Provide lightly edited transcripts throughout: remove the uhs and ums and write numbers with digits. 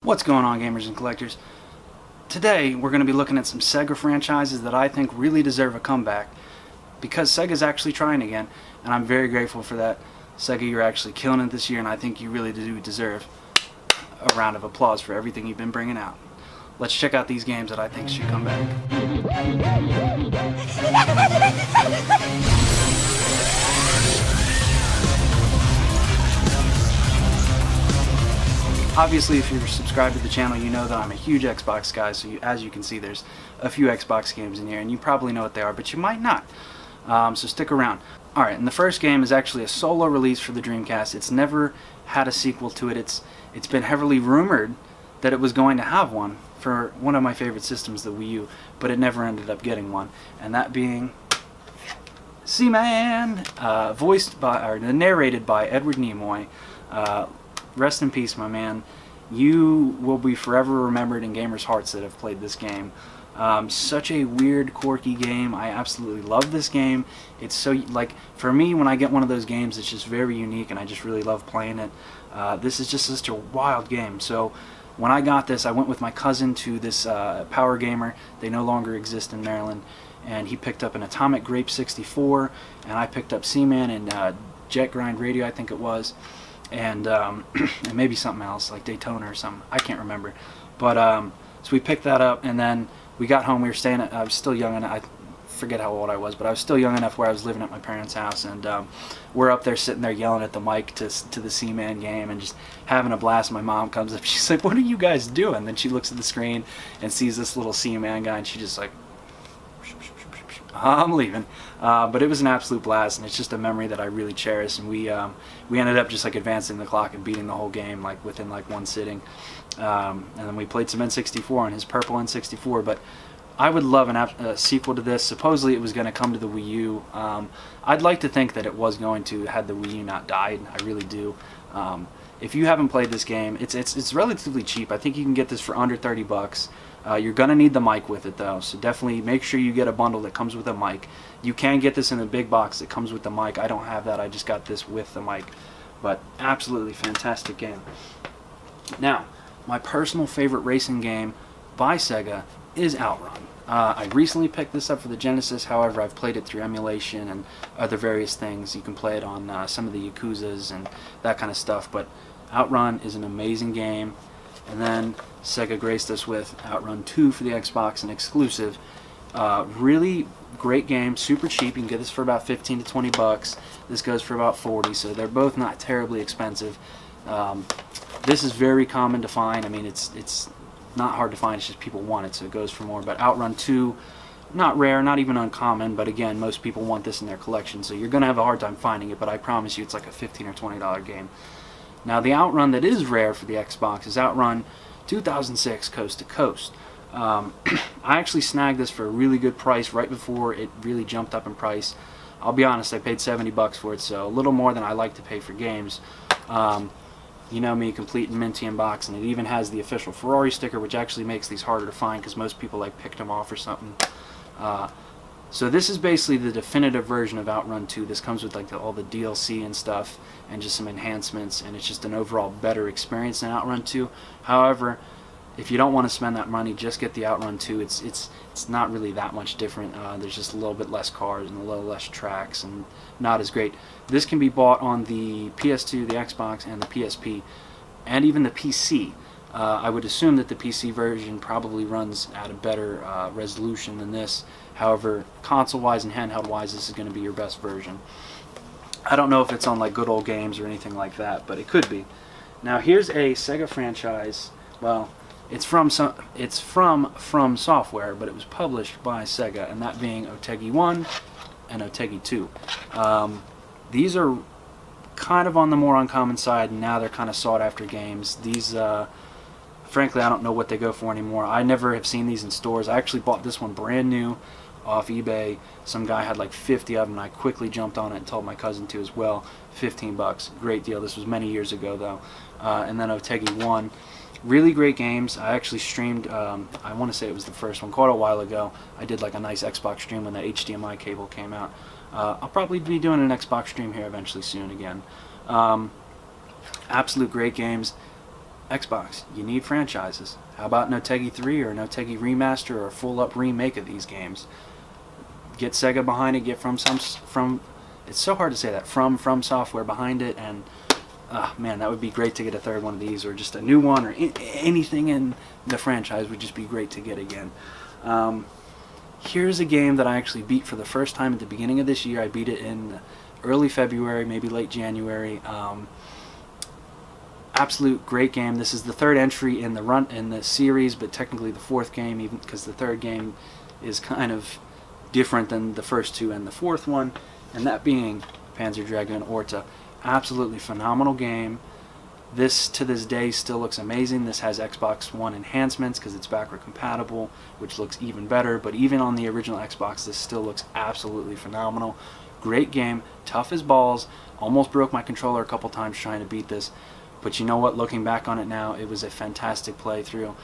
What's going on, gamers and collectors? Today we're going to be looking at some Sega franchises that I think really deserve a comeback, because Sega's actually trying again, and I'm very grateful for that. Sega, you're actually killing it this year, and I think you really do deserve a round of applause for everything you've been bringing out. Let's check out these games that I think should come back. Obviously, if you're subscribed to the channel, you know that I'm a huge Xbox guy, so as you can see, there's a few Xbox games in here, and you probably know what they are, but you might not. So stick around. Alright, and the first game is actually a solo release for the Dreamcast. It's never had a sequel to it. It's been heavily rumored that it was going to have one for one of my favorite systems, the Wii U, but it never ended up getting one, and that being Seaman, voiced by, or narrated by Edward Nimoy. Rest in peace, my man. You will be forever remembered in gamers' hearts that have played this game. Such a weird, quirky game. I absolutely love this game. It's so, like, for me, when I get one of those games, it's just very unique, and I just really love playing it. This is just such a wild game. So when I got this, I went with my cousin to this Power Gamer. They no longer exist in Maryland. And he picked up an Atomic Grape 64, and I picked up Seaman and Jet Grind Radio, I think it was. And maybe something else like Daytona or something, I can't remember, but so we picked that up, and then we got home. We were staying at, I was still young, and I forget how old I was, but I was still young enough where I was living at my parents' house, and we're up there sitting there yelling at the mic to the Seaman game and just having a blast. My mom comes up, she's like, "What are you guys doing?" And then she looks at the screen and sees this little Seaman guy, and she just like, "I'm leaving." But it was an absolute blast, and it's just a memory that I really cherish. And we ended up just like advancing the clock and beating the whole game like within like one sitting. And then we played some N64 on his purple N64. But I would love a sequel to this. Supposedly it was going to come to the Wii U. I'd like to think that it was going to, had the Wii U not died. I really do. If you haven't played this game, it's relatively cheap. I think you can get this for under 30 bucks. You're going to need the mic with it, though, so definitely make sure you get a bundle that comes with a mic. You can get this in a big box that comes with the mic. I don't have that. I just got this with the mic. But absolutely fantastic game. Now, my personal favorite racing game by Sega is Outrun. I recently picked this up for the Genesis. However, I've played it through emulation and other various things. You can play it on some of the Yakuzas and that kind of stuff. But Outrun is an amazing game. And then Sega graced us with Outrun 2 for the Xbox, an exclusive. Really great game, super cheap. You can get this for about 15 to 20 bucks. This goes for about 40, so they're both not terribly expensive. This is very common to find. I mean, it's not hard to find, it's just people want it, so it goes for more. But Outrun 2, not rare, not even uncommon, but again, most people want this in their collection, so you're going to have a hard time finding it, but I promise you it's like a $15 or $20 game. Now, the Outrun that is rare for the Xbox is Outrun 2006 Coast to Coast. I actually snagged this for a really good price right before it really jumped up in price. I'll be honest, I paid 70 bucks for it, so a little more than I like to pay for games. You know me, complete and minty in box, and it even has the official Ferrari sticker, which actually makes these harder to find because most people like picked them off or something. So this is basically the definitive version of Outrun 2. This comes with like all the DLC and stuff and just some enhancements, and it's just an overall better experience than Outrun 2. However, if you don't want to spend that money, just get the Outrun 2. It's not really that much different. There's just a little bit less cars and a little less tracks and not as great. This can be bought on the PS2, the Xbox, and the PSP, and even the PC. I would assume that the PC version probably runs at a better resolution than this. However, console-wise and handheld-wise, this is going to be your best version. I don't know if it's on like Good Old Games or anything like that, but it could be. Now, here's a Sega franchise. Well, it's from From Software, but it was published by Sega, and that being Otegi 1 and Otegi 2. These are kind of on the more uncommon side, and now they're kind of sought-after games. These, frankly, I don't know what they go for anymore. I never have seen these in stores. I actually bought this one brand new off eBay. Some guy had like 50 of them, and I quickly jumped on it and told my cousin to as well. 15 bucks, great deal. This was many years ago though. And then Otegi 1, really great games. I actually streamed, I want to say it was the first one, quite a while ago. I did like a nice Xbox stream when the HDMI cable came out. I'll probably be doing an Xbox stream here eventually soon again. Absolute great games. Xbox, you need franchises. How about no Teggy 3 or no Teggy Remaster or a full-up remake of these games? Get Sega behind it, get from it's so hard to say that, from software behind it, and man, that would be great to get a third one of these, or just a new one, or anything in the franchise would just be great to get again. Here's a game that I actually beat for the first time at the beginning of this year. I beat it in early February, maybe late January. Absolute great game. This is the third entry in the series, but technically the fourth game, even because the third game is kind of different than the first two and the fourth one, and that being Panzer Dragoon Orta. Absolutely phenomenal game. This to this day still looks amazing. This has Xbox One enhancements because it's backward compatible, which looks even better, but even on the original Xbox this still looks absolutely phenomenal. Great game, tough as balls. Almost broke my controller a couple times trying to beat this. But you know what, looking back on it now, it was a fantastic playthrough.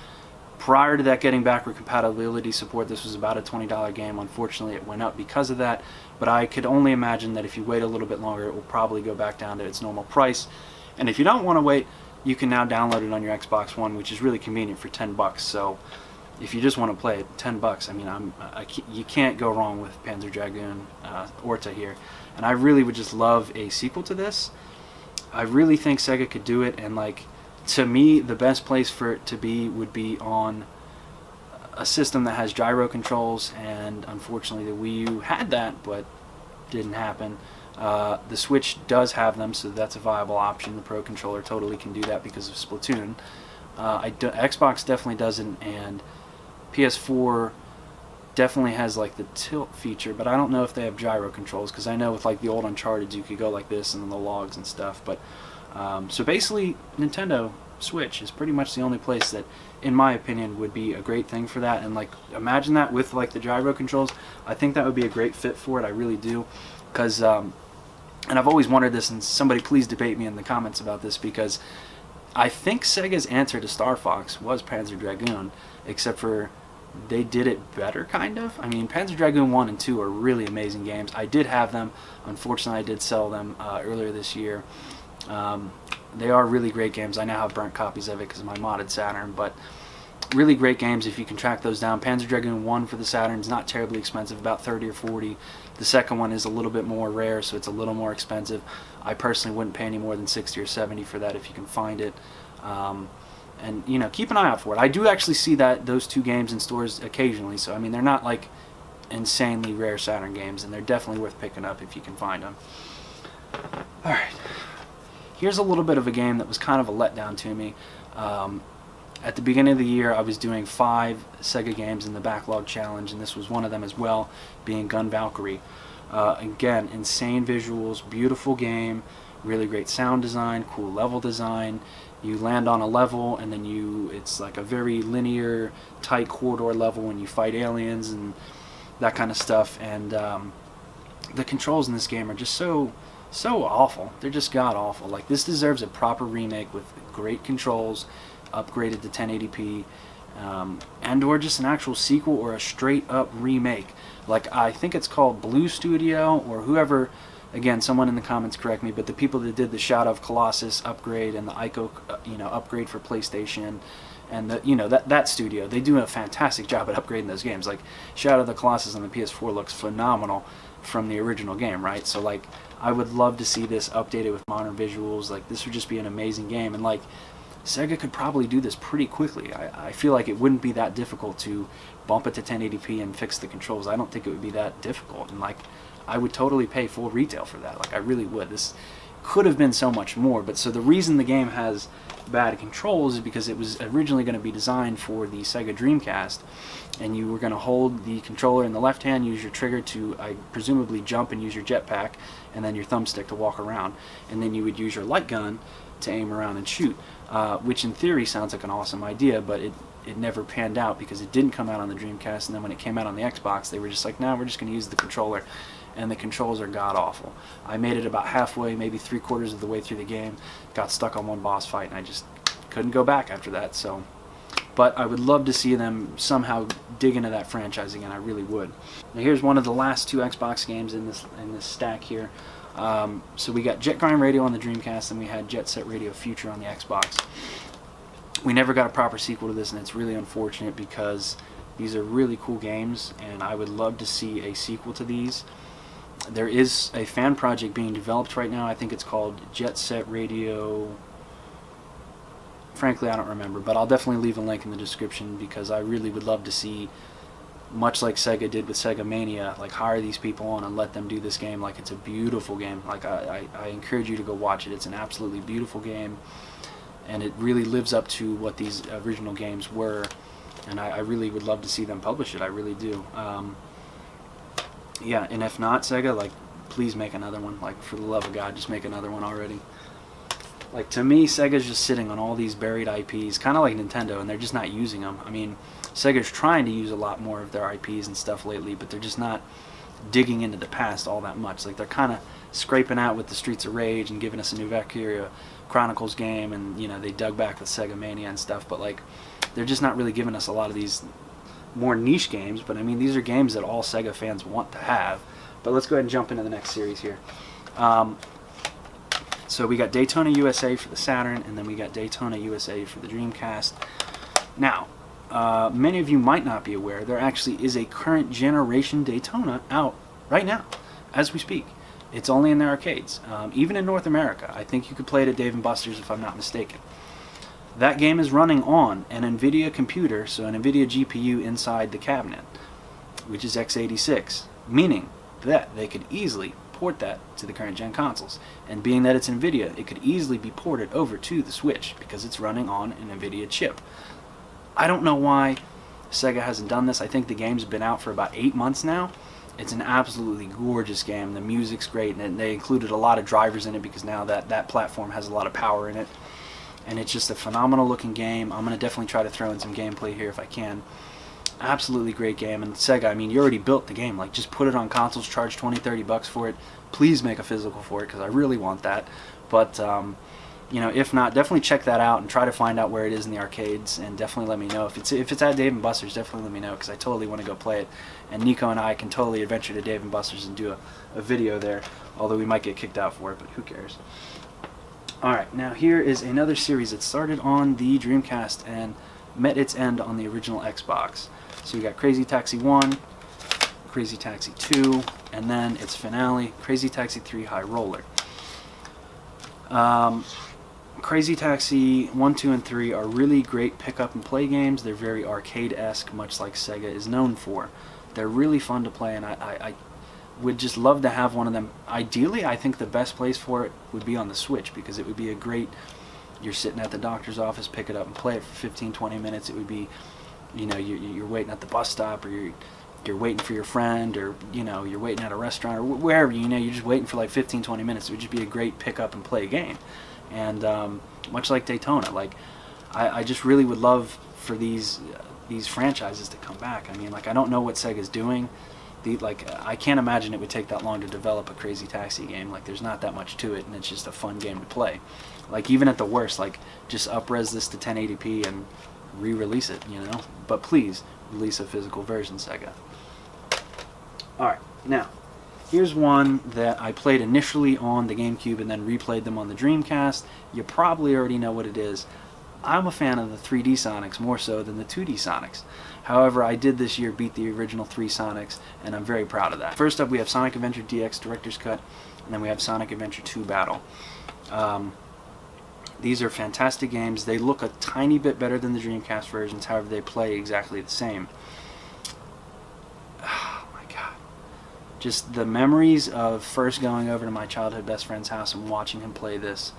Prior to that getting backward compatibility support, this was about a $20 game. Unfortunately, it went up because of that. But I could only imagine that if you wait a little bit longer, it will probably go back down to its normal price. And if you don't want to wait, you can now download it on your Xbox One, which is really convenient for $10. So if you just want to play it, $10. I mean, you can't go wrong with Panzer Dragoon Orta here. And I really would just love a sequel to this. I really think Sega could do it, and like, to me, the best place for it to be would be on a system that has gyro controls, and unfortunately the Wii U had that, but didn't happen. The Switch does have them, so that's a viable option. The Pro Controller totally can do that because of Splatoon. Xbox definitely doesn't, and PS4 definitely has like the tilt feature, but I don't know if they have gyro controls, because I know with like the old Uncharted you could go like this and then the logs and stuff. But so basically Nintendo Switch is pretty much the only place that, in my opinion, would be a great thing for that. And like, imagine that with like the gyro controls. I think that would be a great fit for it. I really do, because and I've always wondered this, and somebody please debate me in the comments about this, because I think Sega's answer to Star Fox was Panzer Dragoon, except for they did it better, kind of. I mean, Panzer Dragoon 1 and 2 are really amazing games. I did have them. Unfortunately, I did sell them earlier this year. They are really great games. I now have burnt copies of it because of my modded Saturn, but really great games if you can track those down. Panzer Dragoon 1 for the Saturn is not terribly expensive, about 30 or 40. The second one is a little bit more rare, so it's a little more expensive. I personally wouldn't pay any more than 60 or 70 for that if you can find it. And you know, keep an eye out for it. I do actually see those two games in stores occasionally, so I mean, they're not like insanely rare Saturn games, and they're definitely worth picking up if you can find them. Alright, here's a little bit of a game that was kind of a letdown to me. At the beginning of the year, I was doing 5 Sega games in the backlog challenge, and this was one of them as well, being Gun Valkyrie. Again, insane visuals, beautiful game, really great sound design, cool level design. You land on a level, and then it's like a very linear, tight corridor level when you fight aliens and that kind of stuff. And the controls in this game are just so awful. They're just god awful. Like, this deserves a proper remake with great controls, upgraded to 1080p, and or just an actual sequel or a straight up remake. Like, I think it's called Blue Studio, or whoever. Again, someone in the comments correct me, but the people that did the Shadow of Colossus upgrade and the Ico, upgrade for PlayStation, and that studio, they do a fantastic job at upgrading those games. Like, Shadow of the Colossus on the PS4 looks phenomenal from the original game, right? So like, I would love to see this updated with modern visuals. Like, this would just be an amazing game, and like, Sega could probably do this pretty quickly. I feel like it wouldn't be that difficult to bump it to 1080p and fix the controls. I don't think it would be that difficult, and like, I would totally pay full retail for that. Like, I really would. This could have been so much more. But so the reason the game has bad controls is because it was originally going to be designed for the Sega Dreamcast, and you were going to hold the controller in the left hand, use your trigger to presumably jump and use your jetpack, and then your thumbstick to walk around, and then you would use your light gun to aim around and shoot, which in theory sounds like an awesome idea, but it never panned out because it didn't come out on the Dreamcast, and then when it came out on the Xbox, they were just like, no, we're just going to use the controller, and the controls are god-awful. I made it about halfway, maybe 3/4 of the way through the game, got stuck on one boss fight, and I just couldn't go back after that. So, but I would love to see them somehow dig into that franchise again. I really would. Now here's one of the last 2 Xbox games in this stack here. So we got Jet Grind Radio on the Dreamcast, and we had Jet Set Radio Future on the Xbox. we never got a proper sequel to this, and it's really unfortunate because these are really cool games, and I would love to see a sequel to these. There is a fan project being developed right now. I think it's called Jet Set Radio. Frankly, I don't remember, but I'll definitely leave a link in the description because I really would love to see, much like Sega did with Sega Mania, like hire these people on and let them do this game. Like, it's a beautiful game. Like, I encourage you to go watch it. It's an absolutely beautiful game, and it really lives up to what these original games were, and I really would love to see them publish it. I really do. Yeah, and if not, Sega, like, please make another one. Like, for the love of God, just make another one already. Like, to me, Sega's just sitting on all these buried IPs, kind of like Nintendo, and they're just not using them. I mean, Sega's trying to use a lot more of their IPs and stuff lately, but they're just not digging into the past all that much. Like, they're kind of scraping out with the Streets of Rage and giving us a new Valkyrie Chronicles game, and, you know, they dug back with Sega Mania and stuff, but, like, they're just not really giving us a lot of these more niche games. But I mean, these are games that all Sega fans want to have. But let's go ahead and jump into the next series here. So we got Daytona USA for the Saturn, and then we got Daytona USA for the Dreamcast. Now, many of you might not be aware, there actually is a current generation Daytona out right now, as we speak. It's only in the arcades, even in North America. I think you could play it at Dave & Buster's if I'm not mistaken. That game is running on an NVIDIA computer, so an NVIDIA GPU inside the cabinet, which is x86, meaning that they could easily port that to the current gen consoles. And being that it's NVIDIA, it could easily be ported over to the Switch because it's running on an NVIDIA chip. I don't know why Sega hasn't done this. I think the game's been out for about 8 months now. It's an absolutely gorgeous game. The music's great, and they included a lot of drivers in it because now that platform has a lot of power in it. And it's just a phenomenal looking game. I'm going to definitely try to throw in some gameplay here if I can. Absolutely great game. And Sega, I mean, you already built the game. Like, just put it on consoles, charge $20-30 for it. Please make a physical for it because I really want that. But, you know, if not, definitely check that out and try to find out where it is in the arcades. And definitely let me know. If it's at Dave & Buster's, definitely let me know because I totally want to go play it. And Nico and I can totally adventure to Dave & Buster's and do a video there. Although we might get kicked out for it, but who cares. Alright, now here is another series that started on the Dreamcast and met its end on the original Xbox. So we got Crazy Taxi 1, Crazy Taxi 2, and then its finale, Crazy Taxi 3 High Roller. Crazy Taxi 1, 2, and 3 are really great pick-up and play games. They're very arcade-esque, much like Sega is known for. They're really fun to play, and I would just love to have one of them. Ideally, I think the best place for it would be on the Switch because it would be a great, you're sitting at the doctor's office, pick it up and play it for 15-20 minutes. It would be, you know, you're waiting at the bus stop, or you're waiting for your friend, or, you know, you're waiting at a restaurant, or wherever, you know, you're just waiting for like 15-20 minutes. It would just be a great pick up and play game. And much like Daytona, like I just really would love for these franchises to come back. I mean, like, I don't know what Sega's doing. I can't imagine it would take that long to develop a Crazy Taxi game. Like, there's not that much to it, and it's just a fun game to play. Like, even at the worst, like, just up-res this to 1080p and re-release it, you know? But please, release a physical version, Sega. Alright, now, here's one that I played initially on the GameCube and then replayed them on the Dreamcast. You probably already know what it is. I'm a fan of the 3D Sonics more so than the 2D Sonics. However, I did this year beat the original 3 Sonics, and I'm very proud of that. First up, we have Sonic Adventure DX Director's Cut, and then we have Sonic Adventure 2 Battle. These are fantastic games. They look a tiny bit better than the Dreamcast versions, however, they play exactly the same. Oh my god. Just the memories of first going over to my childhood best friend's house and watching him play this.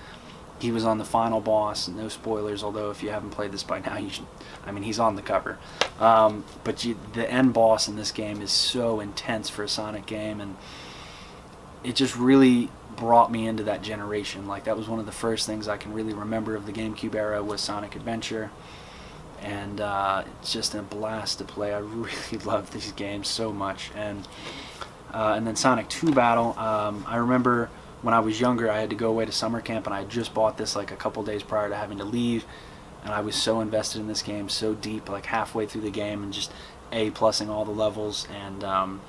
He was on the final boss, no spoilers, although if you haven't played this by now, you should. I mean, he's on the cover. But the end boss in this game is so intense for a Sonic game, and it just really brought me into that generation. Like, that was one of the first things I can really remember of the GameCube era was Sonic Adventure, and it's just a blast to play. I really love these games so much. And then Sonic 2 Battle, I remember when I was younger, I had to go away to summer camp, and I had just bought this like a couple days prior to having to leave, and I was so invested in this game, so deep, like halfway through the game, and just A+ing all the levels, and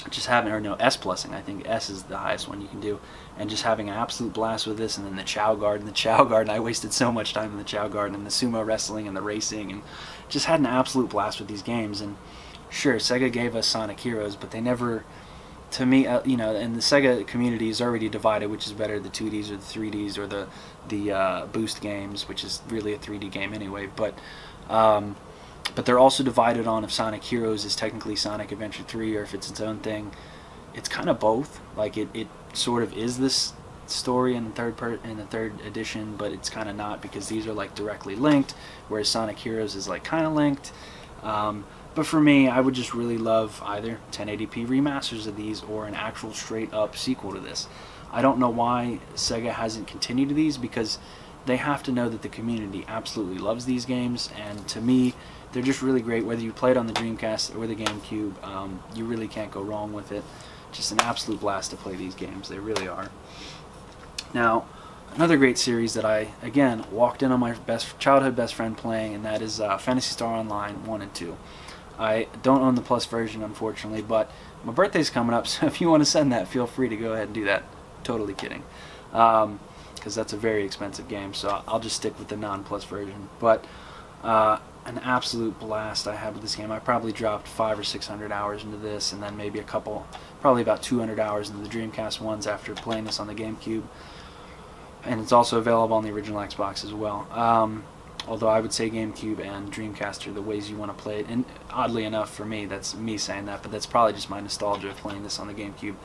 just having, or no, S plusing, I think S is the highest one you can do, and just having an absolute blast with this. And then the Chow Garden, I wasted so much time in the Chow Garden, and the sumo wrestling and the racing, and just had an absolute blast with these games. And sure, Sega gave us Sonic Heroes, but they never, to me, you know, and the Sega community is already divided, which is better, the 2Ds or the 3Ds, or the Boost games, which is really a 3D game anyway, but they're also divided on if Sonic Heroes is technically Sonic Adventure 3 or if it's its own thing. It's kind of both. Like it sort of is this story in the third edition, but it's kind of not, because these are like directly linked, whereas Sonic Heroes is like kind of linked. But for me, I would just really love either 1080p remasters of these or an actual straight up sequel to this. I don't know why Sega hasn't continued to these, because they have to know that the community absolutely loves these games, and to me, they're just really great. Whether you play it on the Dreamcast or the GameCube, you really can't go wrong with it. Just an absolute blast to play these games. They really are. Now, another great series that I, again, walked in on my childhood best friend playing, and that is Phantasy Star Online 1 and 2. I don't own the Plus version, unfortunately, but my birthday's coming up, so if you want to send that, feel free to go ahead and do that. Totally kidding. Because that's a very expensive game, so I'll just stick with the non-Plus version. But an absolute blast I had with this game. I probably dropped 500 or 600 hours into this, and then maybe probably about 200 hours into the Dreamcast ones after playing this on the GameCube. And it's also available on the original Xbox as well. Although I would say GameCube and Dreamcast are the ways you want to play it. And oddly enough, for me, that's me saying that, but that's probably just my nostalgia of playing this on the GameCube.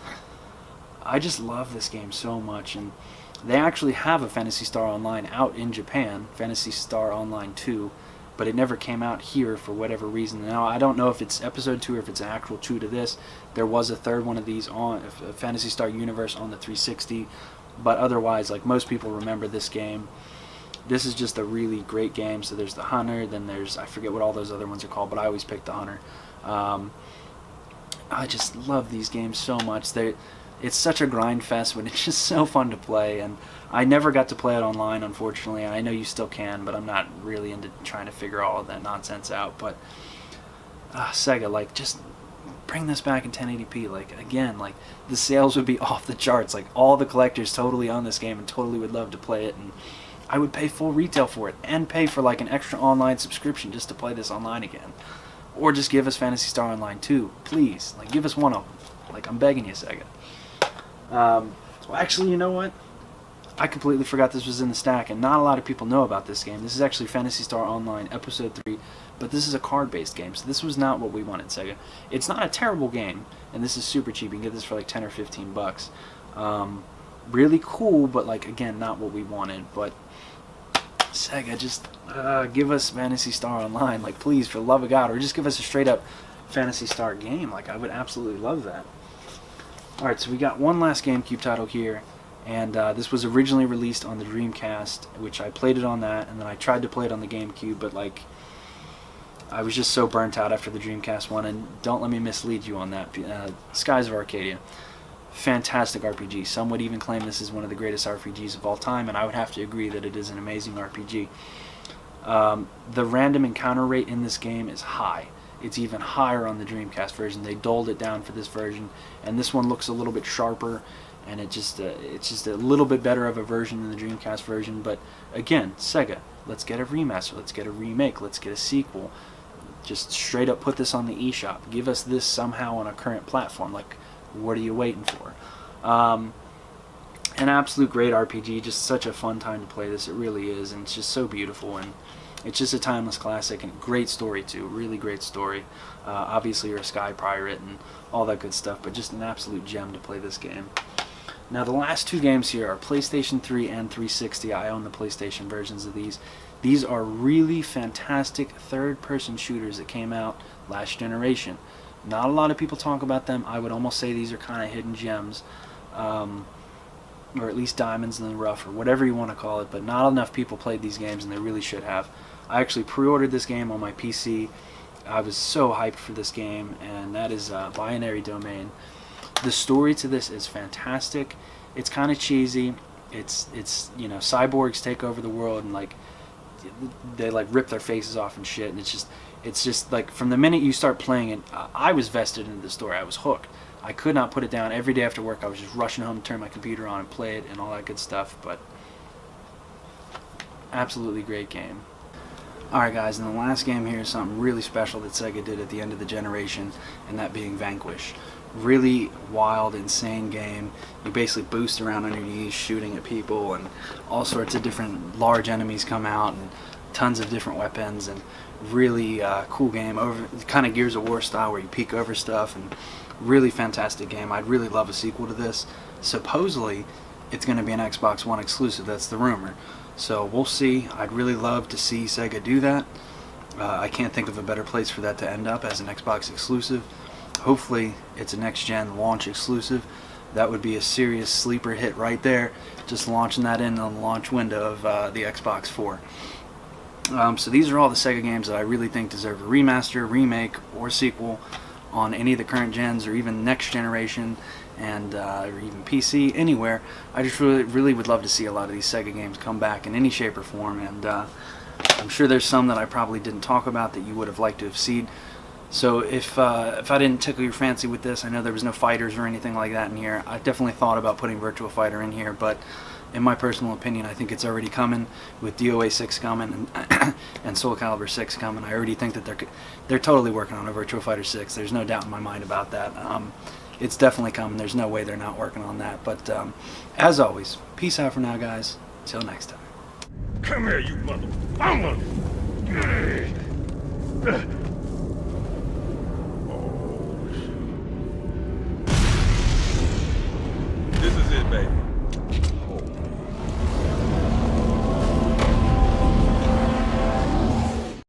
I just love this game so much, and they actually have a Phantasy Star Online out in Japan, Phantasy Star Online 2, but it never came out here for whatever reason. Now, I don't know if it's Episode 2 or if it's an actual 2 to this. There was a third one of these on Phantasy Star Universe on the 360, but otherwise, like, most people remember this game. This is just a really great game. So there's the Hunter, then there's, I forget what all those other ones are called, but I always pick the Hunter. I just love these games so much. It's such a grind fest, but it's just so fun to play, and I never got to play it online, unfortunately, and I know you still can, but I'm not really into trying to figure all of that nonsense out. But Sega, like, just bring this back in 1080p. Like, again, like, the sales would be off the charts. Like, all the collectors totally own this game and totally would love to play it, and I would pay full retail for it and pay for like an extra online subscription just to play this online again. Or just give us Phantasy Star Online 2, please. Like, give us one of them. Like, I'm begging you, Sega. Well, actually, you know what? I completely forgot this was in the stack, and not a lot of people know about this game. This is actually Phantasy Star Online Episode 3, but this is a card-based game, so this was not what we wanted, Sega. It's not a terrible game, and this is super cheap. You can get this for like 10 or 15 bucks. Really cool, but, like, again, not what we wanted. But Sega, just give us Phantasy Star Online, like, please, for the love of God, or just give us a straight-up Phantasy Star game. Like, I would absolutely love that. Alright, so we got one last GameCube title here, and this was originally released on the Dreamcast, which I played it on that, and then I tried to play it on the GameCube, but, like, I was just so burnt out after the Dreamcast one, and don't let me mislead you on that. Skies of Arcadia. Fantastic RPG. Some would even claim this is one of the greatest RPGs of all time, and I would have to agree that it is an amazing RPG. The random encounter rate in this game is high. It's even higher on the Dreamcast version. They dulled it down for this version, and this one looks a little bit sharper, and it's just a little bit better of a version than the Dreamcast version. But again, Sega, let's get a remaster, let's get a remake, let's get a sequel. Just straight up put this on the eShop. Give us this somehow on a current platform. Like, what are you waiting for? An absolute great RPG, just such a fun time to play this. It really is, and it's just so beautiful, and it's just a timeless classic, and great story too. Really great story. Obviously you're a Sky Pirate and all that good stuff, but just an absolute gem to play this game. Now the last two games here are PlayStation 3 and 360. I own the PlayStation versions of these. These are really fantastic third-person shooters that came out last generation. Not a lot of people talk about them. I would almost say these are kind of hidden gems, or at least diamonds in the rough, or whatever you want to call it, but not enough people played these games, and they really should have. I actually pre-ordered this game on my PC. I was so hyped for this game, and that is Binary Domain. The story to this is fantastic. It's kind of cheesy. It's you know, cyborgs take over the world, and like they like rip their faces off and shit, and it's just like from the minute you start playing it, I was vested into the story. I was hooked. I could not put it down. Every day after work I was just rushing home to turn my computer on and play it and all that good stuff. But absolutely great game. Alright guys, and the last game here is something really special that Sega did at the end of the generation, and that being Vanquish. Really wild, insane game. You basically boost around on your knees shooting at people, and all sorts of different large enemies come out, and tons of different weapons, and really cool game. Kind of Gears of War style where you peek over stuff, and really fantastic game. I'd really love a sequel to this. Supposedly it's going to be an Xbox One exclusive, that's the rumor. So we'll see. I'd really love to see Sega do that. I can't think of a better place for that to end up as an Xbox exclusive. Hopefully it's a next-gen launch exclusive. That would be a serious sleeper hit right there, just launching that in on the launch window of the Xbox 4. So these are all the Sega games that I really think deserve a remaster, remake, or sequel on any of the current gens, or even next generation, and or even PC, anywhere. I just really would love to see a lot of these Sega games come back in any shape or form, and I'm sure there's some that I probably didn't talk about that you would have liked to have seen. So if I didn't tickle your fancy with this, I know there was no fighters or anything like that in here. I definitely thought about putting Virtua Fighter in here, but in my personal opinion, I think it's already coming with DOA 6 coming and Soul Calibur 6 coming. I already think that they're totally working on a Virtua Fighter 6. There's no doubt in my mind about that. It's definitely coming. There's no way they're not working on that. But as always, peace out for now, guys. Till next time. Come here, you mother.